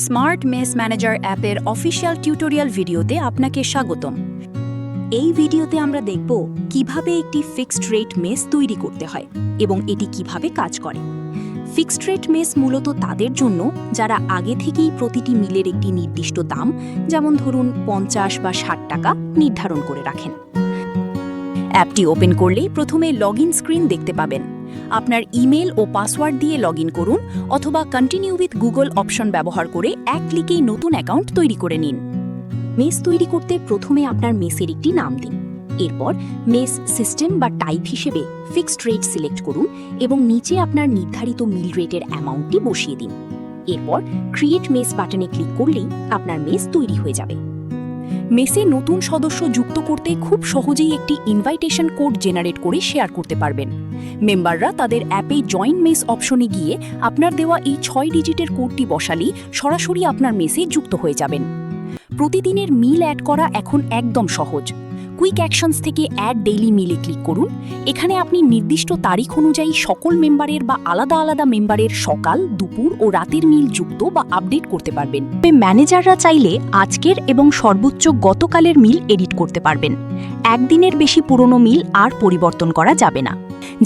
Smart mace manager অ্যাপের official tutorial ভিডিওতে আপনাকে স্বাগতম। এই ভিডিওতে আমরা দেখব কিভাবে একটি ফিক্সড রেট মেস তৈরি করতে হয় এবং এটি কিভাবে কাজ করে। ফিক্সড রেট মেস মূলত তাদের জন্য যারা আগে থেকেই প্রতিটি মিলের একটি নির্দিষ্ট দাম, যেমন ধরুন 50 বা 60 টাকা নির্ধারণ করে রাখেন। অ্যাপটি ওপেন করলেই প্রথমে লগইন স্ক্রিন দেখতে পাবেন। আপনার ইমেল ও পাসওয়ার্ড দিয়ে লগইন করুন অথবা কন্টিনিউ উইথ গুগল অপশন ব্যবহার করে এক ক্লিকেই নতুন অ্যাকাউন্ট তৈরি করে নিন। মেস তৈরি করতে প্রথমে আপনার মেসের একটি নাম দিন। এরপর মেস সিস্টেম বা টাইপ হিসেবে ফিক্সড রেট সিলেক্ট করুন এবং নিচে আপনার নির্ধারিত মিল রেটের অ্যামাউন্টটি বসিয়ে দিন। এরপর ক্রিয়েট মেস বাটনে ক্লিক করলেই আপনার মেস তৈরি হয়ে যাবে। মেসে নতুন সদস্য যুক্ত করতে খুব সহজেই একটি ইনভাইটেশন কোড জেনারেট করে শেয়ার করতে পারবেন। মেম্বাররা তাদের অ্যাপে জয়েন মেস অপশনে গিয়ে আপনার দেওয়া এই 6 ডিজিটের কোডটি বসালেই সরাসরি আপনার মেসে যুক্ত হয়ে যাবেন। প্রতিদিনের মিল অ্যাড করা এখন একদম সহজ। কুইক অ্যাকশনস থেকে অ্যাড ডেইলি মিলে ক্লিক করুন। এখানে আপনি নির্দিষ্ট তারিখ অনুযায়ী সকল মেম্বারের বা আলাদা আলাদা মেম্বারের সকাল, দুপুর ও রাতের মিল যুক্ত বা আপডেট করতে পারবেন। ম্যানেজাররা চাইলে আজকের এবং সর্বোচ্চ গতকালের মিল এডিট করতে পারবেন। একদিনের বেশি পুরনো মিল আর পরিবর্তন করা যাবে না,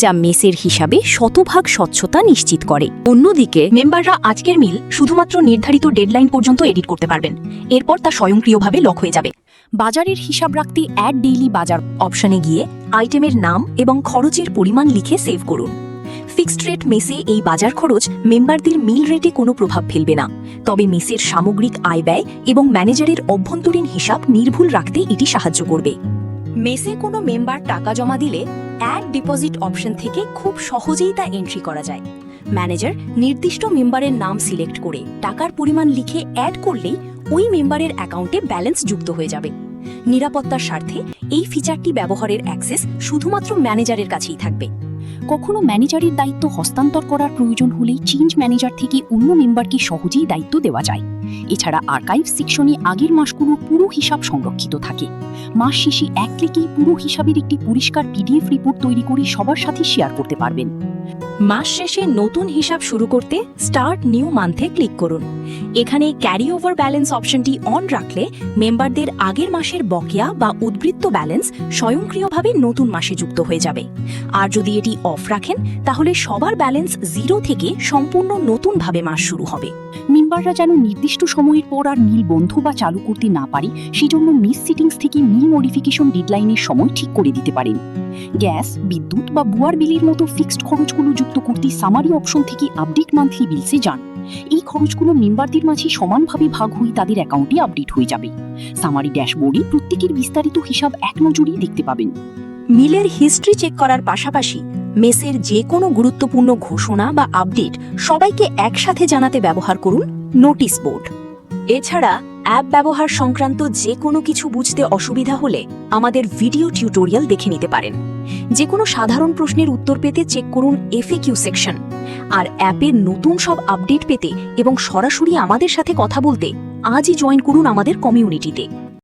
যা মেসের হিসাবে শতভাগ স্বচ্ছতা নিশ্চিত করে। অন্যদিকে মেম্বাররা আজকের মিল শুধুমাত্র নির্ধারিত ডেডলাইন পর্যন্ত এডিট করতে পারবেন। এরপর তা স্বয়ংক্রিয়ভাবে লক হয়ে যাবে। বাজারের হিসাব রাখতে অ্যাড ডেইলি বাজার অপশনে গিয়ে আইটেমের নাম এবং খরচের পরিমাণ লিখে সেভ করুন। ফিক্সড রেট মেসে এই বাজার খরচ মেম্বারদের মিল রেটে কোনো প্রভাব ফেলবে না, তবে মেসের সামগ্রিক আয় ব্যয় এবং ম্যানেজারের অভ্যন্তরীণ হিসাব নির্ভুল রাখতে এটি সাহায্য করবে। মেসে কোনো মেম্বার টাকা জমা দিলে অ্যাড ডিপোজিট অপশন থেকে খুব সহজেই তা এন্ট্রি করা যায়। ম্যানেজার নির্দিষ্ট মেম্বারের নাম সিলেক্ট করে টাকার পরিমাণ লিখে অ্যাড করলেই ওই মেম্বারের অ্যাকাউন্টে ব্যালেন্স যুক্ত হয়ে যাবে। নিরাপত্তার স্বার্থে এই ফিচারটি ব্যবহারের অ্যাক্সেস শুধুমাত্র ম্যানেজারের কাছেই থাকবে। কখনো ম্যানেজারের দায়িত্ব হস্তান্তর করার প্রয়োজন হলেই চেঞ্জ ম্যানেজার থেকে অন্য মেম্বারকে সহজেই দায়িত্ব দেওয়া যায়। এছাড়া আর্কাইভ সেকশনে আগের মাসগুলোর পুরো হিসাব সংরক্ষিত থাকে। মাস শেষে এক ক্লিকেই পুরো হিসাবের একটি পরিষ্কার পিডিএফ রিপোর্ট তৈরি করে সবার সাথে শেয়ার করতে পারবেন। মাস শেষে নতুন হিসাব শুরু করতে স্টার্ট নিউ মান্থে ক্লিক করুন। এখানে ক্যারি ওভার ব্যালেন্স অপশনটি অন রাখলে মেম্বারদের আগের মাসের বকেয়া বা উদ্বৃত্ত ব্যালেন্স স্বয়ংক্রিয়ভাবে নতুন মাসে যুক্ত হয়ে যাবে। আর যদি এটি অফ রাখেন তাহলে সবার ব্যালেন্স 0 থেকে সম্পূর্ণ নতুনভাবে মাস শুরু হবে। মেম্বাররা যেন নির্দিষ্ট সময়ের পর আর মিল বন্ধ বা চালু করতে না পারে, সেজন্য মিস সেটিংস থেকে মিল মডিফিকেশন ডেডলাইনের সময় ঠিক করে দিতে পারেন। গ্যাস, বিদ্যুৎ বা বুয়ার বিলের মতো ফিক্সড খরচগুলো যুক্ত করতে সামারি অপশন থেকে আপডেট মান্থলি বিলসে যান। এই খরচগুলো মেম্বারদের মাঝে সমানভাবে ভাগ হয়ে তাদের অ্যাকাউন্টে আপডেট হয়ে যাবে। সামারি ড্যাশবোর্ডে প্রত্যেকের বিস্তারিত হিসাব এক নজরেই দেখতে পাবেন। মিলের হিস্ট্রি চেক করার পাশাপাশি মেসের যে কোনো গুরুত্বপূর্ণ ঘোষণা বা আপডেট সবাইকে একসাথে জানাতে ব্যবহার করুন নোটিশ বোর্ড। এছাড়া অ্যাপ ব্যবহার সংক্রান্ত যে কোনো কিছু বুঝতে অসুবিধা হলে আমাদের ভিডিও টিউটোরিয়াল দেখে নিতে পারেন। যে কোনো সাধারণ প্রশ্নের উত্তর পেতে চেক করুন এফএকিউ সেকশন। আর অ্যাপের নতুন সব আপডেট পেতে এবং সরাসরি আমাদের সাথে কথা বলতে আজই জয়েন করুন আমাদের কমিউনিটিতে।